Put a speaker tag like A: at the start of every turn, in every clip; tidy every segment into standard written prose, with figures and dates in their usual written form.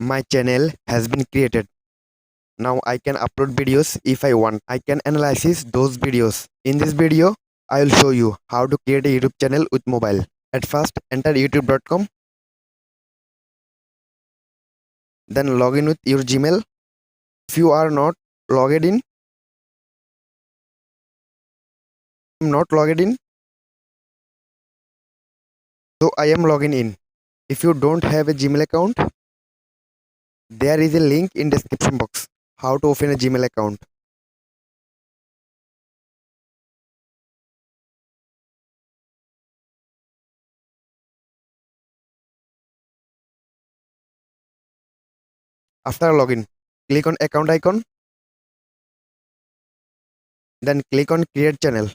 A: My channel has been created. Now I can upload videos if I want. I can analyze those videos. In this video, I will show you how to create a YouTube channel with mobile. At first, enter youtube.com. Then log in with your Gmail. If you are not logged in, I am not logged in. So I am logging in. If you don't have a Gmail account, there is a link in description box how to open a Gmail account. After login, click on account icon, then click on create channel.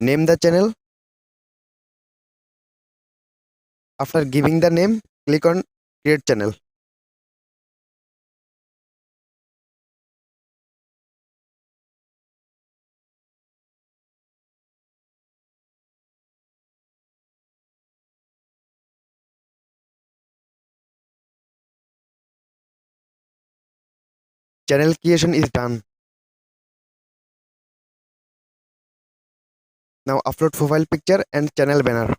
A: Name the channel. After giving the name, click on create channel. Channel creation is done. Now upload profile picture and channel banner.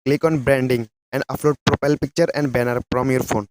A: Click on branding and upload profile picture and banner from your phone.